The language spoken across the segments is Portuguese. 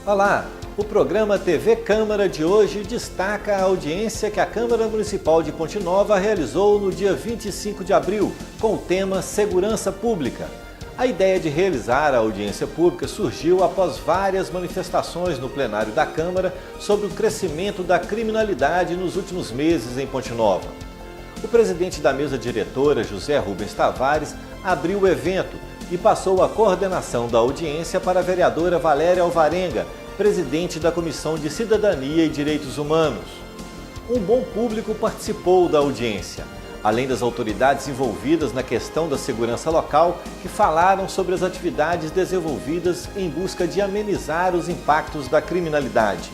Olá! O programa TV Câmara de hoje destaca a audiência que a Câmara Municipal de Ponte Nova realizou no dia 25 de abril, com o tema Segurança Pública. A ideia de realizar a audiência pública surgiu após várias manifestações no plenário da Câmara sobre o crescimento da criminalidade nos últimos meses em Ponte Nova. O presidente da mesa diretora, José Rubens Tavares, abriu o evento e passou a coordenação da audiência para a vereadora Valéria Alvarenga, presidente da Comissão de Cidadania e Direitos Humanos. Um bom público participou da audiência, além das autoridades envolvidas na questão da segurança local, que falaram sobre as atividades desenvolvidas em busca de amenizar os impactos da criminalidade.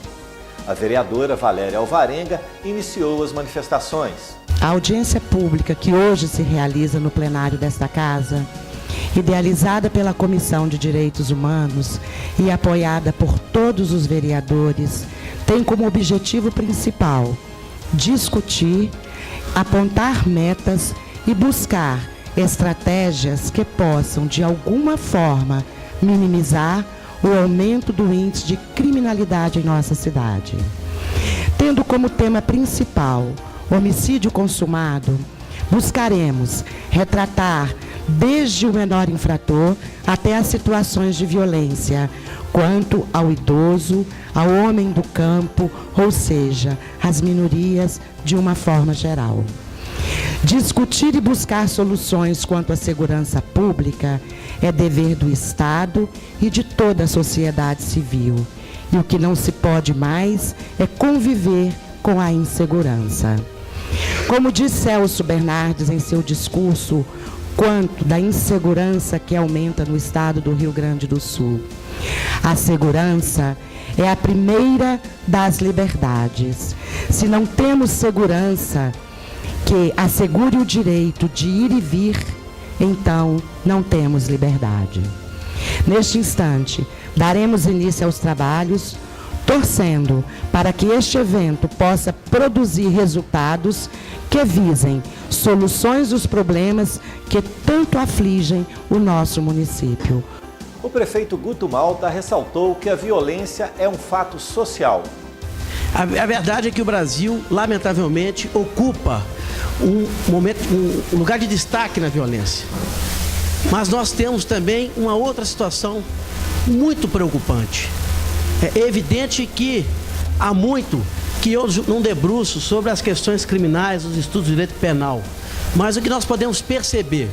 A vereadora Valéria Alvarenga iniciou as manifestações. A audiência pública que hoje se realiza no plenário desta casa, idealizada pela Comissão de Direitos Humanos e apoiada por todos os vereadores, tem como objetivo principal discutir, apontar metas e buscar estratégias que possam, de alguma forma, minimizar o aumento do índice de criminalidade em nossa cidade. Tendo como tema principal homicídio consumado, buscaremos retratar desde o menor infrator até as situações de violência, quanto ao idoso, ao homem do campo, ou seja, as minorias de uma forma geral. Discutir e buscar soluções quanto à segurança pública é dever do Estado e de toda a sociedade civil. E o que não se pode mais é conviver com a insegurança. Como disse Celso Bernardes em seu discurso, quanto da insegurança que aumenta no estado do Rio Grande do Sul. A segurança é a primeira das liberdades. Se não temos segurança que assegure o direito de ir e vir, então não temos liberdade. Neste instante, daremos início aos trabalhos, torcendo para que este evento possa produzir resultados que visem soluções dos problemas que tanto afligem o nosso município. O prefeito Guto Malta ressaltou que a violência é um fato social. A verdade é que o Brasil, lamentavelmente, ocupa um lugar de destaque na violência. Mas nós temos também uma outra situação muito preocupante. É evidente que há muito que eu não debruço sobre as questões criminais, os estudos de direito penal. Mas o que nós podemos perceber,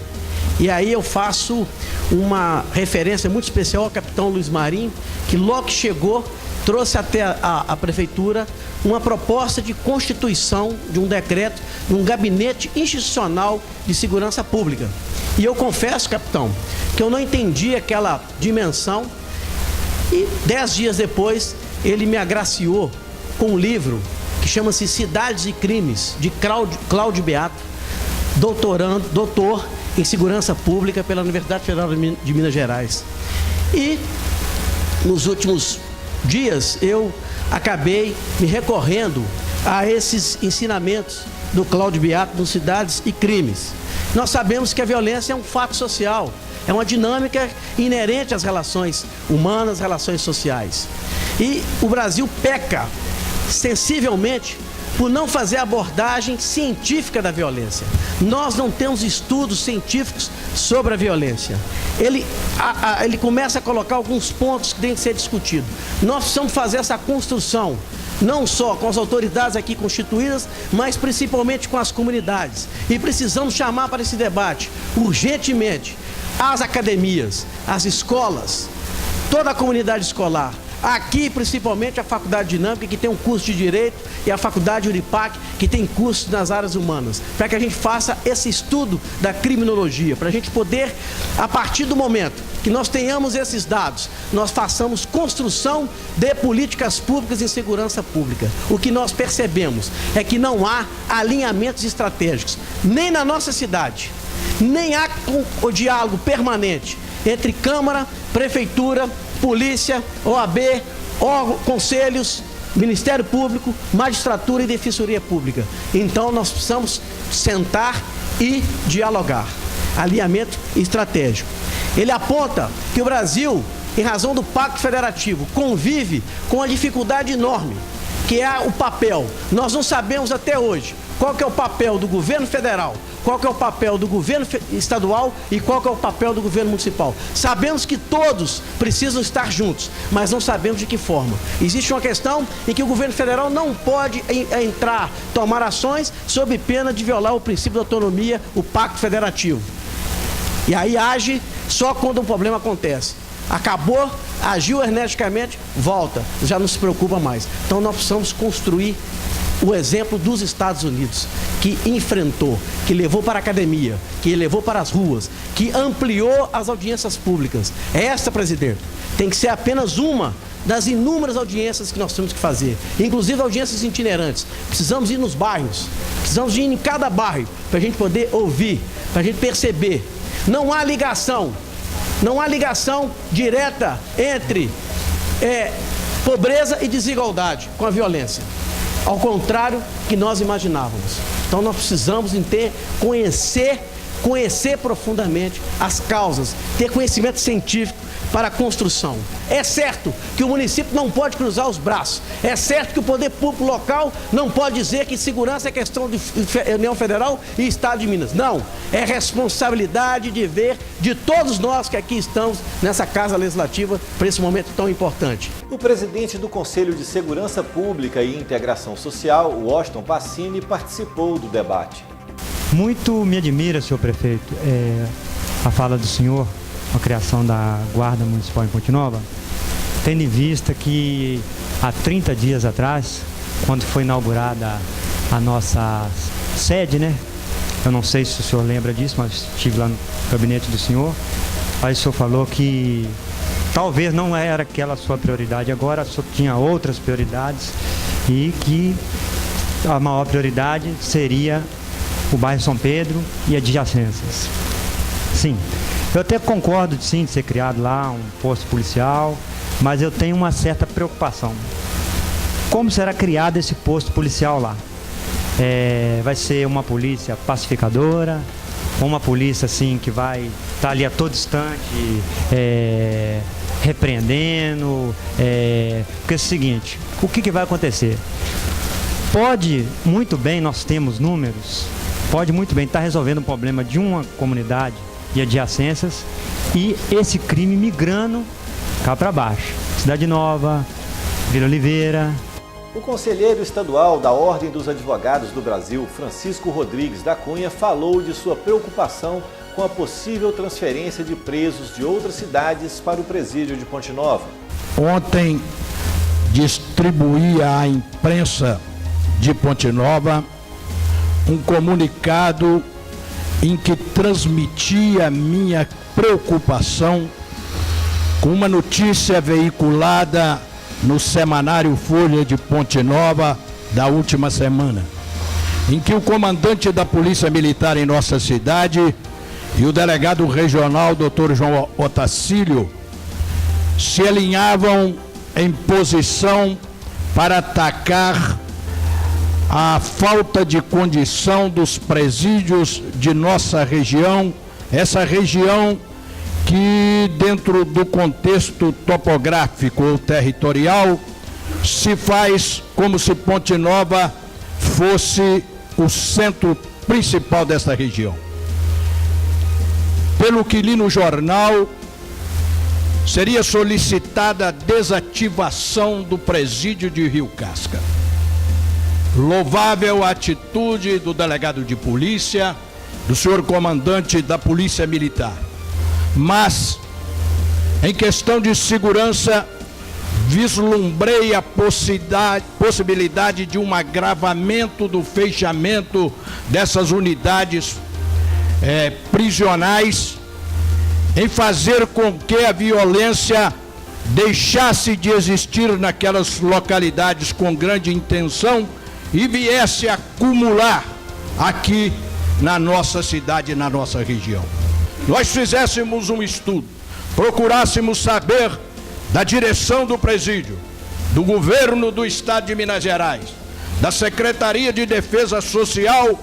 e aí eu faço uma referência muito especial ao capitão Luiz Marinho, que logo que chegou, trouxe até a prefeitura uma proposta de constituição de um decreto, de um gabinete institucional de segurança pública. E eu confesso, capitão, que eu não entendi aquela dimensão. E 10 dias depois, ele me agraciou com um livro que chama-se Cidades e Crimes, de Cláudio Beato, doutor em Segurança Pública pela Universidade Federal de Minas Gerais. E nos últimos dias, eu acabei me recorrendo a esses ensinamentos do Cláudio Beato, no Cidades e Crimes. Nós sabemos que a violência é um fato social. É uma dinâmica inerente às relações humanas, relações sociais. E o Brasil peca sensivelmente por não fazer abordagem científica da violência. Nós não temos estudos científicos sobre a violência. Ele começa a colocar alguns pontos que têm que ser discutidos. Nós precisamos fazer essa construção, não só com as autoridades aqui constituídas, mas principalmente com as comunidades. E precisamos chamar para esse debate, urgentemente, as academias, as escolas, toda a comunidade escolar, aqui principalmente a Faculdade Dinâmica, que tem um curso de Direito, e a Faculdade Unipac, que tem cursos nas áreas humanas, para que a gente faça esse estudo da criminologia, para a gente poder, a partir do momento que nós tenhamos esses dados, nós façamos construção de políticas públicas em segurança pública. O que nós percebemos é que não há alinhamentos estratégicos, nem na nossa cidade, nem há o diálogo permanente entre Câmara, Prefeitura, Polícia, OAB, conselhos, Ministério Público, Magistratura e Defensoria Pública. Então nós precisamos sentar e dialogar. Alinhamento estratégico. Ele aponta que o Brasil em razão do Pacto Federativo, convive com a dificuldade enorme, que é o papel. Nós não sabemos até hoje qual que é o papel do governo federal, qual que é o papel do governo estadual e qual que é o papel do governo municipal. Sabemos que todos precisam estar juntos, mas não sabemos de que forma. Existe uma questão em que o governo federal não pode entrar, tomar ações sob pena de violar o princípio da autonomia, o Pacto Federativo. E aí age só quando um problema acontece. Acabou, agiu energicamente, volta, já não se preocupa mais. Então nós precisamos construir o exemplo dos Estados Unidos, que enfrentou, que levou para a academia, que levou para as ruas, que ampliou as audiências públicas. Esta, presidente, tem que ser apenas uma das inúmeras audiências que nós temos que fazer, inclusive audiências itinerantes. Precisamos ir nos bairros, precisamos ir em cada bairro, para a gente poder ouvir, para a gente perceber. Não há ligação direta entre pobreza e desigualdade com a violência. Ao contrário que nós imaginávamos. Então nós precisamos conhecer profundamente as causas, ter conhecimento científico para a construção. É certo que o município não pode cruzar os braços. É certo que o poder público local não pode dizer que segurança é questão de União Federal e Estado de Minas. Não. É responsabilidade de dever de todos nós que aqui estamos nessa Casa Legislativa para esse momento tão importante. O presidente do Conselho de Segurança Pública e Integração Social, Washington Pacini, participou do debate. Muito me admira, senhor prefeito, a fala do senhor, a criação da Guarda Municipal em Ponte Nova, tendo em vista que há 30 dias atrás, quando foi inaugurada a nossa sede, né? Eu não sei se o senhor lembra disso, mas estive lá no gabinete do senhor. Aí o senhor falou que talvez não era aquela a sua prioridade agora, só tinha outras prioridades e que a maior prioridade seria o bairro São Pedro e adjacências. Sim, eu até concordo de ser criado lá um posto policial, mas eu tenho uma certa preocupação. Como será criado esse posto policial lá? Vai ser uma polícia pacificadora, uma polícia assim que vai estar ali a todo instante repreendendo, porque é o seguinte, o que vai acontecer? Pode muito bem, nós temos números, pode muito bem estar resolvendo um problema de uma comunidade e adjacências e esse crime migrando cá para baixo. Cidade Nova, Vila Oliveira. O conselheiro estadual da Ordem dos Advogados do Brasil, Francisco Rodrigues da Cunha, falou de sua preocupação com a possível transferência de presos de outras cidades para o presídio de Ponte Nova. Ontem distribuí à imprensa de Ponte Nova um comunicado em que transmitia minha preocupação com uma notícia veiculada no semanário Folha de Ponte Nova da última semana, em que o comandante da Polícia Militar em nossa cidade e o delegado regional, Dr. João Otacílio, se alinhavam em posição para atacar a falta de condição dos presídios de nossa região, essa região que dentro do contexto topográfico ou territorial se faz como se Ponte Nova fosse o centro principal dessa região. Pelo que li no jornal, seria solicitada a desativação do presídio de Rio Casca. Louvável a atitude do delegado de polícia, do senhor comandante da Polícia Militar. Mas, em questão de segurança, vislumbrei a possibilidade de um agravamento do fechamento dessas unidades prisionais, em fazer com que a violência deixasse de existir naquelas localidades com grande intenção e viesse a acumular aqui na nossa cidade, na nossa região. Nós fizéssemos um estudo, procurássemos saber da direção do presídio, do governo do estado de Minas Gerais, da Secretaria de Defesa Social,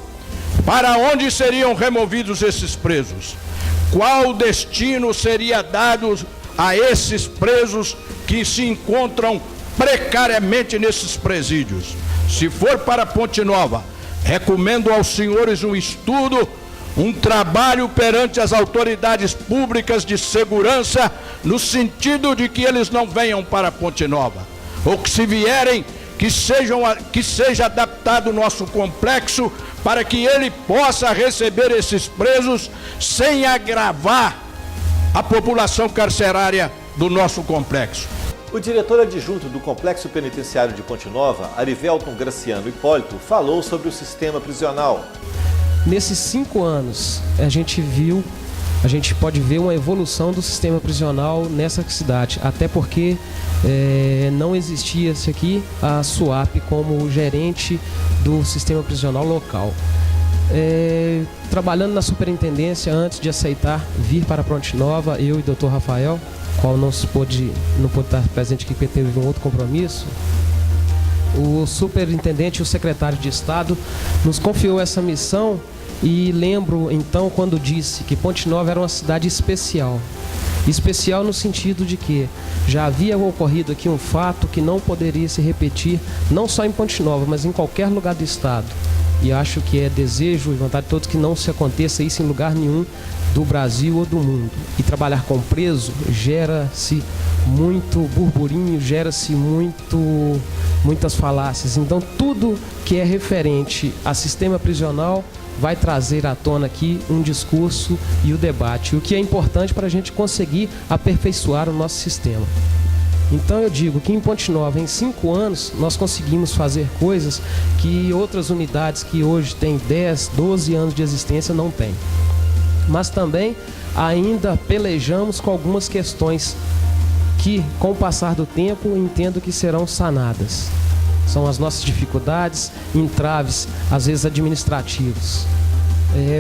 para onde seriam removidos esses presos, qual destino seria dado a esses presos que se encontram precariamente nesses presídios. Se for para Ponte Nova, recomendo aos senhores um estudo, um trabalho perante as autoridades públicas de segurança, no sentido de que eles não venham para Ponte Nova, ou que se vierem, que seja adaptado o nosso complexo para que ele possa receber esses presos sem agravar a população carcerária do nosso complexo. O diretor adjunto do Complexo Penitenciário de Ponte Nova, Arivelton Graciano Hipólito, falou sobre o sistema prisional. Nesses 5 anos, a gente pode ver uma evolução do sistema prisional nessa cidade, até porque não existia-se aqui a SUAP como gerente do sistema prisional local. Trabalhando na superintendência, antes de aceitar vir para Ponte Nova, eu e o Dr. Rafael, qual não pôde estar presente aqui porque teve um outro compromisso, o superintendente e o secretário de Estado nos confiou essa missão. E lembro então quando disse que Ponte Nova era uma cidade especial. Especial no sentido de que já havia ocorrido aqui um fato que não poderia se repetir, não só em Ponte Nova, mas em qualquer lugar do estado. E acho que é desejo e vontade de todos que não se aconteça isso em lugar nenhum do Brasil ou do mundo. E trabalhar com preso gera-se muito burburinho, gera-se muitas falácias. Então tudo que é referente a sistema prisional vai trazer à tona aqui um discurso e o debate, o que é importante para a gente conseguir aperfeiçoar o nosso sistema. Então eu digo que em Ponte Nova, em 5 anos, nós conseguimos fazer coisas que outras unidades que hoje têm 10, 12 anos de existência não têm. Mas também ainda pelejamos com algumas questões que, com o passar do tempo, entendo que serão sanadas. São as nossas dificuldades, entraves, às vezes administrativos.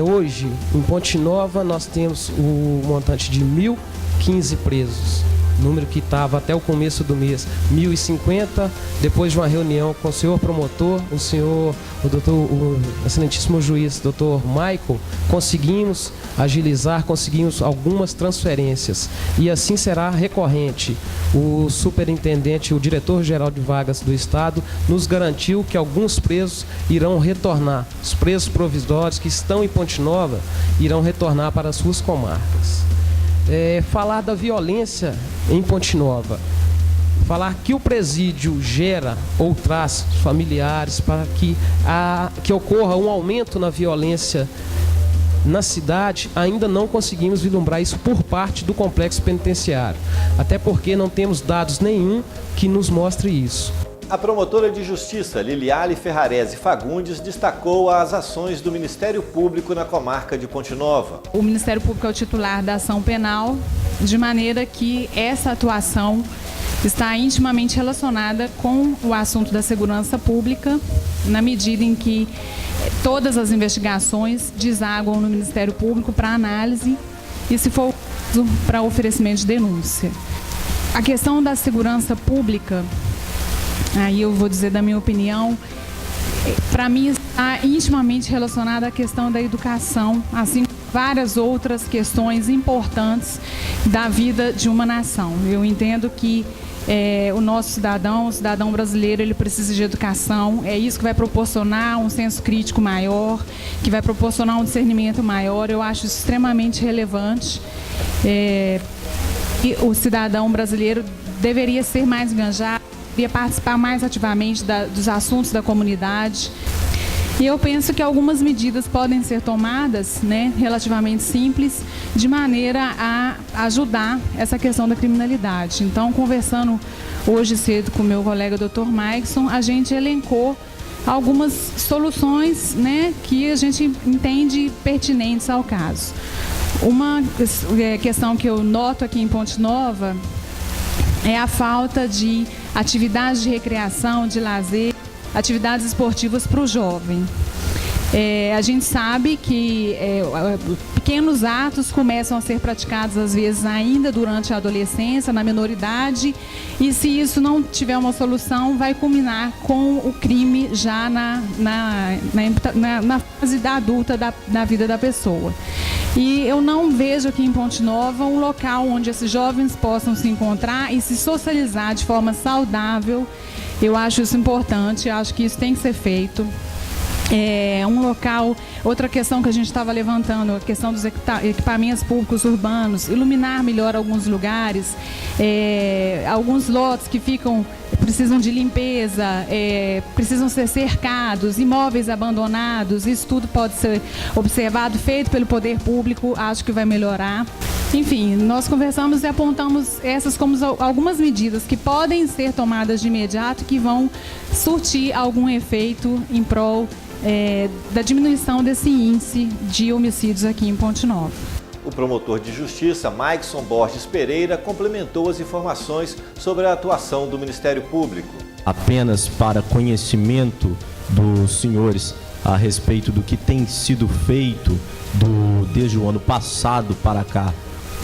Hoje, em Ponte Nova, nós temos o montante de 1.015 presos. Número que estava até o começo do mês, 1.050, depois de uma reunião com o senhor promotor, o excelentíssimo juiz, doutor Michael, conseguimos agilizar, conseguimos algumas transferências. E assim será recorrente. O superintendente, o diretor-geral de vagas do Estado, nos garantiu que alguns presos irão retornar. Os presos provisórios que estão em Ponte Nova irão retornar para as suas comarcas. Falar da violência em Ponte Nova, falar que o presídio gera ou traz familiares para que ocorra um aumento na violência na cidade, ainda não conseguimos vislumbrar isso por parte do complexo penitenciário, até porque não temos dados nenhum que nos mostre isso. A promotora de Justiça, Liliale Ferrarese Fagundes, destacou as ações do Ministério Público na comarca de Ponte Nova. O Ministério Público é o titular da ação penal, de maneira que essa atuação está intimamente relacionada com o assunto da segurança pública, na medida em que todas as investigações desaguam no Ministério Público para análise e, se for para oferecimento de denúncia. A questão da segurança pública, aí eu vou dizer da minha opinião, para mim está intimamente relacionada à questão da educação, assim como várias outras questões importantes da vida de uma nação. Eu entendo que o cidadão brasileiro, ele precisa de educação, é isso que vai proporcionar um senso crítico maior, que vai proporcionar um discernimento maior. Eu acho isso extremamente relevante. E o cidadão brasileiro deveria ser mais engajado, deveria participar mais ativamente dos assuntos da comunidade. E eu penso que algumas medidas podem ser tomadas, relativamente simples, de maneira a ajudar essa questão da criminalidade. Então, conversando hoje cedo com o meu colega Dr. Maikson, a gente elencou algumas soluções, que a gente entende pertinentes ao caso. Uma questão que eu noto aqui em Ponte Nova é a falta de atividades de recreação, de lazer, atividades esportivas para o jovem. A gente sabe que pequenos atos começam a ser praticados, às vezes, ainda durante a adolescência, na menoridade, e se isso não tiver uma solução, vai culminar com o crime já na fase da adulta da vida da pessoa. E eu não vejo aqui em Ponte Nova um local onde esses jovens possam se encontrar e se socializar de forma saudável. Eu acho isso importante, acho que isso tem que ser feito. Um local, outra questão que a gente estava levantando, a questão dos equipamentos públicos urbanos, iluminar melhor alguns lugares, alguns lotes que precisam de limpeza, precisam ser cercados, imóveis abandonados, isso tudo pode ser observado, feito pelo poder público, acho que vai melhorar. Enfim, nós conversamos e apontamos essas como algumas medidas que podem ser tomadas de imediato, que vão surtir algum efeito em prol da diminuição desse índice de homicídios aqui em Ponte Nova. O promotor de justiça, Maikson Borges Pereira, complementou as informações sobre a atuação do Ministério Público. Apenas para conhecimento dos senhores a respeito do que tem sido feito desde o ano passado para cá,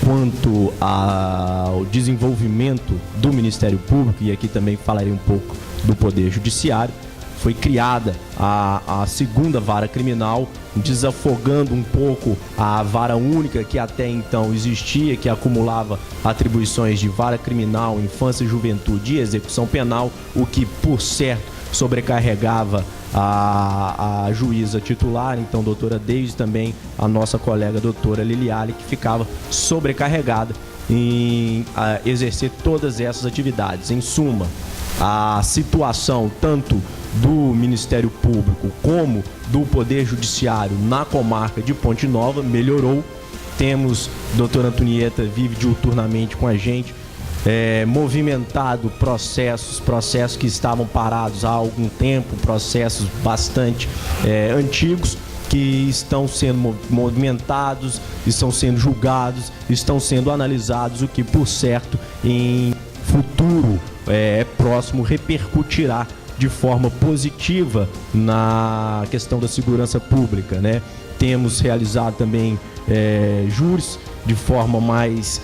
quanto ao desenvolvimento do Ministério Público, e aqui também falarei um pouco do Poder Judiciário. Foi criada a segunda vara criminal, desafogando um pouco a vara única que até então existia, que acumulava atribuições de vara criminal, infância, juventude e execução penal, o que, por certo, sobrecarregava a juíza titular, então doutora Deise, também a nossa colega doutora Liliale, que ficava sobrecarregada em exercer todas essas atividades. Em suma, a situação tanto do Ministério Público como do Poder Judiciário na comarca de Ponte Nova melhorou. Temos, doutora Antonieta vive diuturnamente com a gente, movimentado processos que estavam parados há algum tempo, processos bastante antigos, que estão sendo movimentados, estão sendo julgados, estão sendo analisados, o que, por certo, em futuro próximo repercutirá de forma positiva na questão da segurança pública, né? Temos realizado também júris de forma mais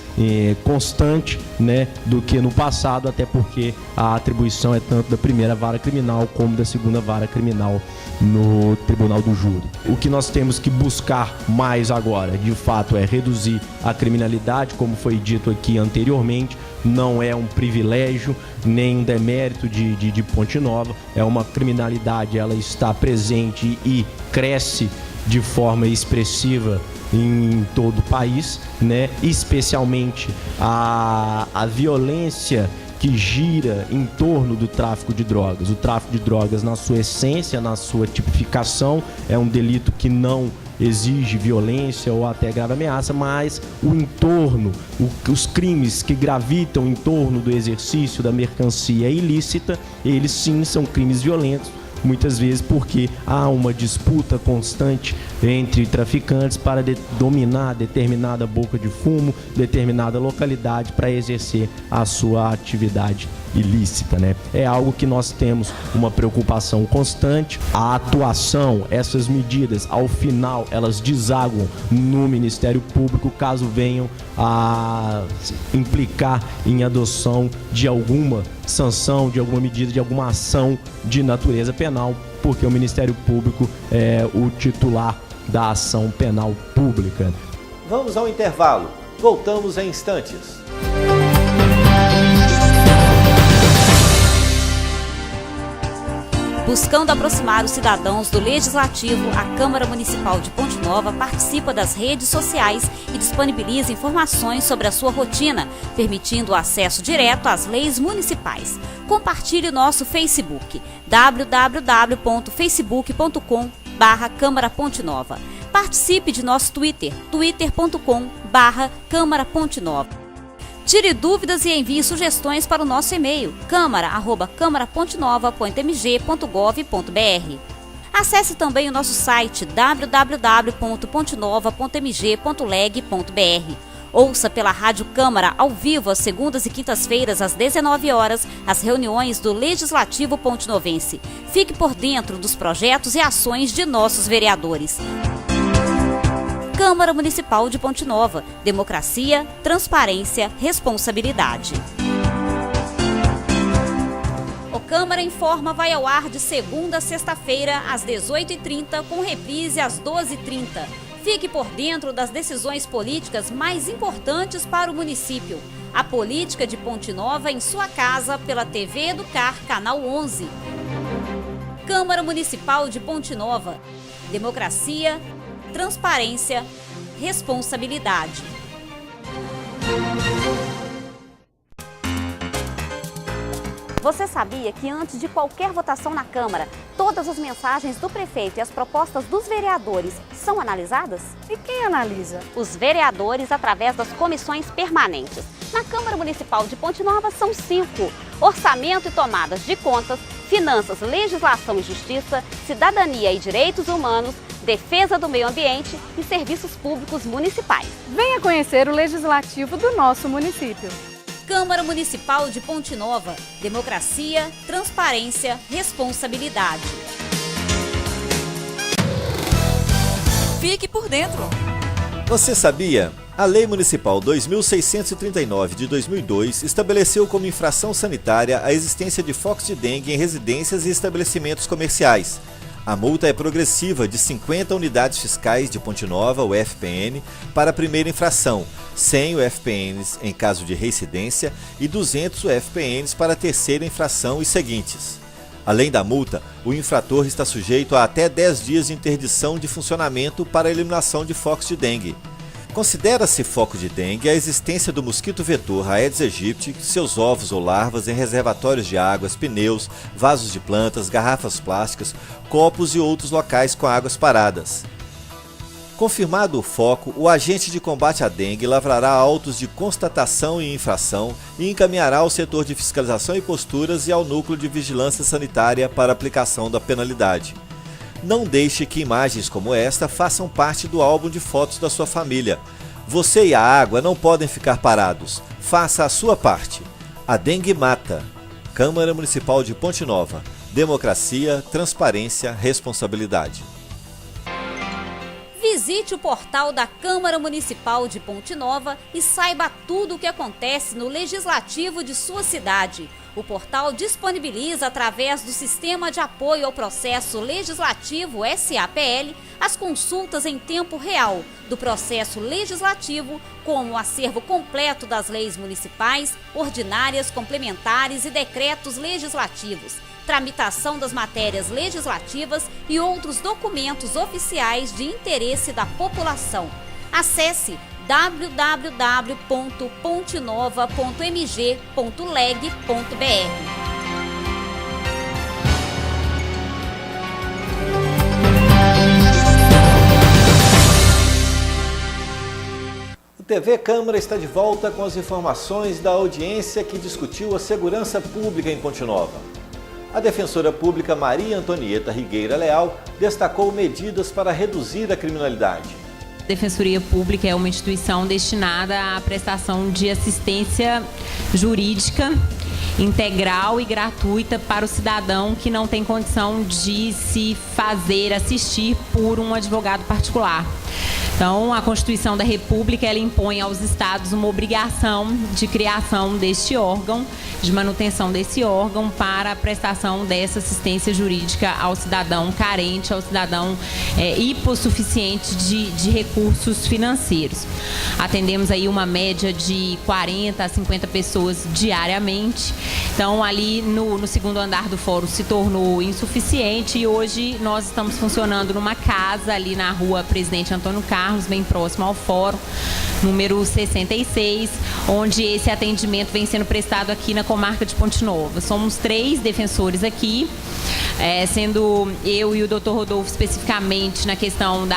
constante, né, do que no passado, até porque a atribuição é tanto da primeira vara criminal como da segunda vara criminal no Tribunal do Júri. O que nós temos que buscar mais agora, de fato, é reduzir a criminalidade, como foi dito aqui anteriormente. Não é um privilégio nem um demérito de Ponte Nova, é uma criminalidade, ela está presente e cresce de forma expressiva em todo o país, né? Especialmente a violência que gira em torno do tráfico de drogas. O tráfico de drogas, na sua essência, na sua tipificação, é um delito que não exige violência ou até grave ameaça, mas o entorno, os crimes que gravitam em torno do exercício da mercancia ilícita, eles sim são crimes violentos, muitas vezes porque há uma disputa constante entre traficantes para dominar determinada boca de fumo, determinada localidade para exercer a sua atividade ilícita, né? É algo que nós temos uma preocupação constante. A atuação, essas medidas, ao final, elas desaguam no Ministério Público caso venham a implicar em adoção de alguma sanção, de alguma medida, de alguma ação de natureza penal, porque o Ministério Público é o titular da ação penal pública. Vamos ao intervalo. Voltamos em instantes. Buscando aproximar os cidadãos do Legislativo, a Câmara Municipal de Ponte Nova participa das redes sociais e disponibiliza informações sobre a sua rotina, permitindo o acesso direto às leis municipais. Compartilhe o nosso Facebook, www.facebook.com/Câmara Ponte Nova. Participe de nosso Twitter, twitter.com/Câmara Ponte Nova. Tire dúvidas e envie sugestões para o nosso e-mail, câmara@câmarapontenova.mg.gov.br. Acesse também o nosso site www.pontenova.mg.leg.br. Ouça pela Rádio Câmara ao vivo às segundas e quintas-feiras às 19 horas as reuniões do Legislativo Pontenovense. Fique por dentro dos projetos e ações de nossos vereadores. Câmara Municipal de Ponte Nova. Democracia, transparência, responsabilidade. O Câmara Informa vai ao ar de segunda a sexta-feira, às 18h30, com reprise às 12h30. Fique por dentro das decisões políticas mais importantes para o município. A política de Ponte Nova em sua casa pela TV Educar, canal 11. Câmara Municipal de Ponte Nova. Democracia, transparência, responsabilidade. Você sabia que antes de qualquer votação na Câmara, todas as mensagens do prefeito e as propostas dos vereadores são analisadas? E quem analisa? Os vereadores através das comissões permanentes. Na Câmara Municipal de Ponte Nova são 5: Orçamento e Tomadas de Contas, Finanças, Legislação e Justiça, Cidadania e Direitos Humanos, Defesa do Meio Ambiente e Serviços Públicos Municipais. Venha conhecer o Legislativo do nosso município. Câmara Municipal de Ponte Nova. Democracia, transparência, responsabilidade. Fique por dentro. Você sabia? A Lei Municipal 2639 de 2002 estabeleceu como infração sanitária a existência de focos de dengue em residências e estabelecimentos comerciais. A multa é progressiva de 50 unidades fiscais de Ponte Nova, o FPN, para a primeira infração, 100 UFPNs em caso de reincidência e 200 UFPNs para a terceira infração e seguintes. Além da multa, o infrator está sujeito a até 10 dias de interdição de funcionamento para a eliminação de focos de dengue. Considera-se foco de dengue a existência do mosquito vetor Aedes aegypti, seus ovos ou larvas em reservatórios de águas, pneus, vasos de plantas, garrafas plásticas, copos e outros locais com águas paradas. Confirmado o foco, o agente de combate à dengue lavrará autos de constatação e infração e encaminhará ao setor de fiscalização e posturas e ao núcleo de vigilância sanitária para aplicação da penalidade. Não deixe que imagens como esta façam parte do álbum de fotos da sua família. Você e a água não podem ficar parados. Faça a sua parte. A dengue mata. Câmara Municipal de Ponte Nova. Democracia, transparência, responsabilidade. Visite o portal da Câmara Municipal de Ponte Nova e saiba tudo o que acontece no Legislativo de sua cidade. O portal disponibiliza, através do Sistema de Apoio ao Processo Legislativo SAPL, as consultas em tempo real do processo legislativo, como o acervo completo das leis municipais, ordinárias, complementares e decretos legislativos, tramitação das matérias legislativas e outros documentos oficiais de interesse da população. Acesse www.pontenova.mg.leg.br. O TV Câmara está de volta com as informações da audiência que discutiu a segurança pública em Ponte Nova. A defensora pública Maria Antonieta Rigueira Leal destacou medidas para reduzir a criminalidade. A Defensoria Pública é uma instituição destinada à prestação de assistência jurídica integral e gratuita para o cidadão que não tem condição de se fazer assistir por um advogado particular. Então, a Constituição da República, ela impõe aos estados uma obrigação de criação deste órgão, de manutenção desse órgão para a prestação dessa assistência jurídica ao cidadão carente, ao cidadão hipossuficiente de recursos financeiros. Atendemos aí uma média de 40 a 50 pessoas diariamente. Então, ali no segundo andar do fórum se tornou insuficiente e hoje nós estamos funcionando numa casa ali na rua Presidente Antônio Carlos, bem próximo ao fórum, número 66, onde esse atendimento vem sendo prestado aqui na comarca de Ponte Nova. Somos 3 defensores aqui, sendo eu e o Dr. Rodolfo especificamente na questão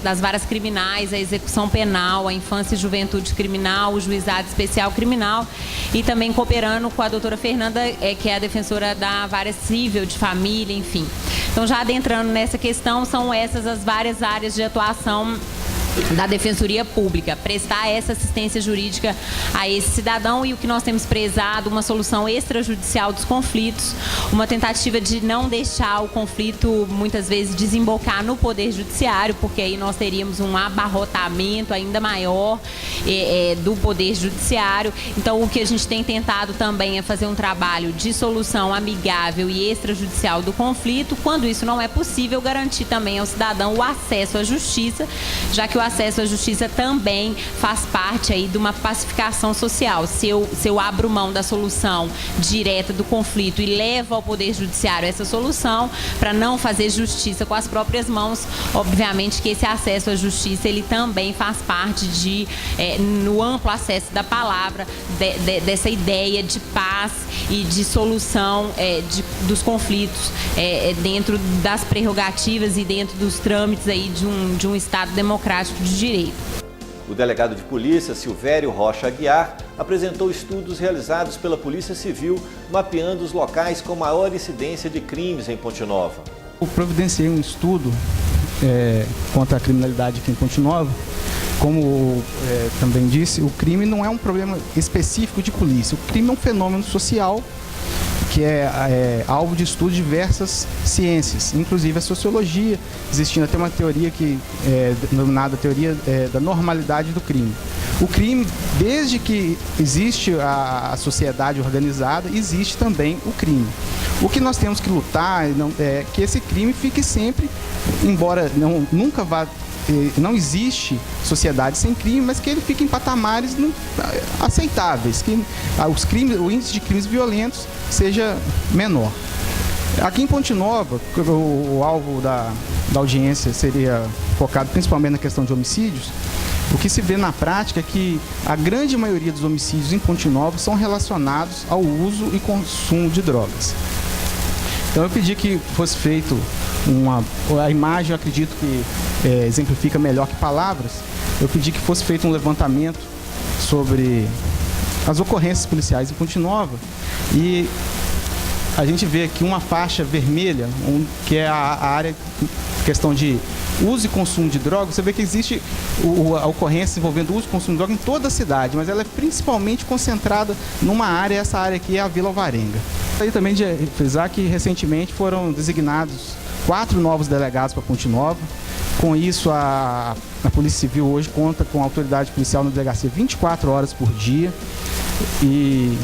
das varas criminais, a execução penal, a infância e juventude criminal, o juizado especial criminal e também cooperando com a doutora Fernanda, que é a defensora da vara civil, de família, enfim. Então, já adentrando nessa questão, são essas as várias áreas de atuação da Defensoria Pública, prestar essa assistência jurídica a esse cidadão, e o que nós temos prezado, uma solução extrajudicial dos conflitos, uma tentativa de não deixar o conflito muitas vezes desembocar no Poder Judiciário, porque aí nós teríamos um abarrotamento ainda maior do Poder Judiciário. Então, o que a gente tem tentado também é fazer um trabalho de solução amigável e extrajudicial do conflito. Quando isso não é possível, garantir também ao cidadão o acesso à justiça, já que o acesso à justiça também faz parte aí de uma pacificação social. Se eu abro mão da solução direta do conflito e levo ao Poder Judiciário essa solução, para não fazer justiça com as próprias mãos, obviamente que esse acesso à justiça, ele também faz parte no amplo acesso da palavra, dessa ideia de paz e de solução dos conflitos dentro das prerrogativas e dentro dos trâmites aí de um Estado democrático de direito. O delegado de polícia, Silvério Rocha Aguiar, apresentou estudos realizados pela Polícia Civil, mapeando os locais com maior incidência de crimes em Ponte Nova. Eu providenciei um estudo contra a criminalidade aqui em Ponte Nova. Como também disse, o crime não é um problema específico de polícia. O crime é um fenômeno social que é alvo de estudo de diversas ciências, inclusive a sociologia, existindo até uma teoria denominada teoria da normalidade do crime. O crime, desde que existe a sociedade organizada, existe também o crime. O que nós temos que lutar é que esse crime fique sempre, embora nunca vá... Não existe sociedade sem crime, mas que ele fique em patamares aceitáveis, que o índice de crimes violentos seja menor. Aqui em Ponte Nova, o alvo da audiência seria focado principalmente na questão de homicídios. O que se vê na prática é que a grande maioria dos homicídios em Ponte Nova são relacionados ao uso e consumo de drogas. Então eu pedi que fosse feito a imagem, eu acredito que exemplifica melhor que palavras. Eu pedi que fosse feito um levantamento sobre as ocorrências policiais em Ponte Nova, e a gente vê aqui uma faixa vermelha, que é a área, questão de uso e consumo de drogas. Você vê que existe a ocorrência envolvendo uso e consumo de drogas em toda a cidade, mas ela é principalmente concentrada numa área, essa área aqui é a Vila Alvarenga. Aí também de frisar que recentemente foram designados 4 novos delegados para Ponte Nova. Com isso, a Polícia Civil hoje conta com a autoridade policial na delegacia 24 horas por dia, e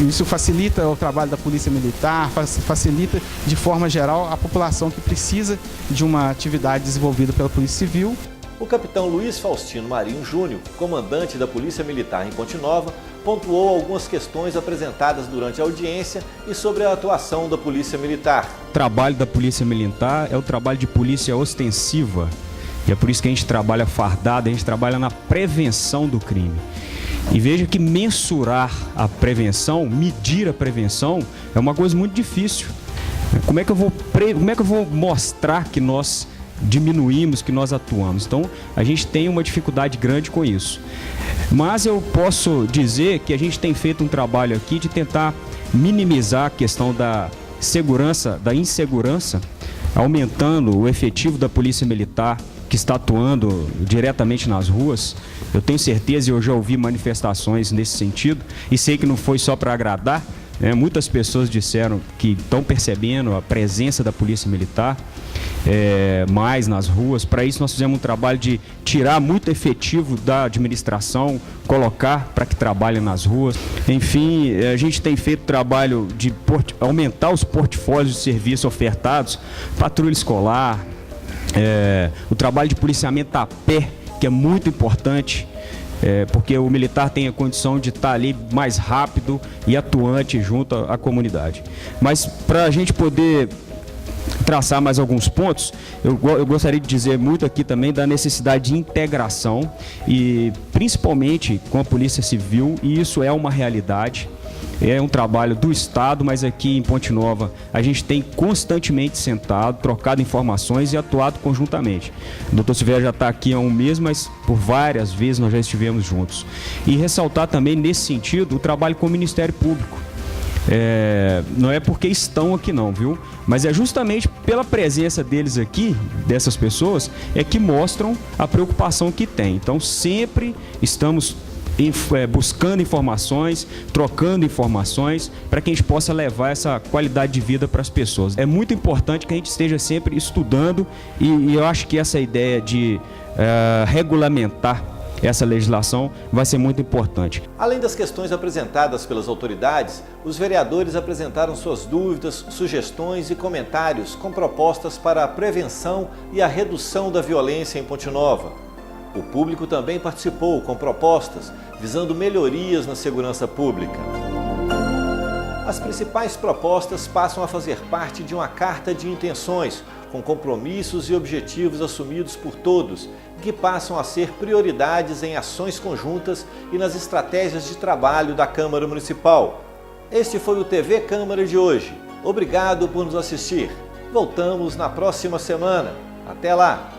isso facilita o trabalho da Polícia Militar, facilita de forma geral a população que precisa de uma atividade desenvolvida pela Polícia Civil. O capitão Luiz Faustino Marinho Júnior, comandante da Polícia Militar em Ponte Nova, pontuou algumas questões apresentadas durante a audiência e sobre a atuação da Polícia Militar. O trabalho da Polícia Militar é o trabalho de polícia ostensiva, e é por isso que a gente trabalha fardado, a gente trabalha na prevenção do crime. E veja que mensurar a prevenção, medir a prevenção, é uma coisa muito difícil. Como é que eu vou mostrar que nós diminuímos, que nós atuamos? Então, a gente tem uma dificuldade grande com isso. Mas eu posso dizer que a gente tem feito um trabalho aqui de tentar minimizar a questão da segurança, da insegurança, aumentando o efetivo da Polícia Militar, que está atuando diretamente nas ruas. Eu tenho certeza, e eu já ouvi manifestações nesse sentido, e sei que não foi só para agradar, né? Muitas pessoas disseram que estão percebendo a presença da Polícia Militar mais nas ruas. Para isso nós fizemos um trabalho de tirar muito efetivo da administração, colocar para que trabalhe nas ruas. Enfim, a gente tem feito trabalho de aumentar os portfólios de serviço ofertados, patrulha escolar, o trabalho de policiamento a pé, que é muito importante, porque o militar tem a condição de estar ali mais rápido e atuante junto à comunidade. Mas para a gente poder traçar mais alguns pontos, eu gostaria de dizer muito aqui também da necessidade de integração, e principalmente com a Polícia Civil, e isso é uma realidade. É um trabalho do Estado, mas aqui em Ponte Nova a gente tem constantemente sentado, trocado informações e atuado conjuntamente. O doutor Silvério já está aqui há um mês, mas por várias vezes nós já estivemos juntos. E ressaltar também nesse sentido o trabalho com o Ministério Público. Não é porque estão aqui não, viu? Mas é justamente pela presença deles aqui, dessas pessoas, é que mostram a preocupação que tem. Então sempre estamos buscando informações, trocando informações, para que a gente possa levar essa qualidade de vida para as pessoas. É muito importante que a gente esteja sempre estudando e eu acho que essa ideia de regulamentar essa legislação vai ser muito importante. Além das questões apresentadas pelas autoridades, os vereadores apresentaram suas dúvidas, sugestões e comentários com propostas para a prevenção e a redução da violência em Ponte Nova. O público também participou com propostas visando melhorias na segurança pública. As principais propostas passam a fazer parte de uma carta de intenções, com compromissos e objetivos assumidos por todos, que passam a ser prioridades em ações conjuntas e nas estratégias de trabalho da Câmara Municipal. Este foi o TV Câmara de hoje. Obrigado por nos assistir. Voltamos na próxima semana. Até lá!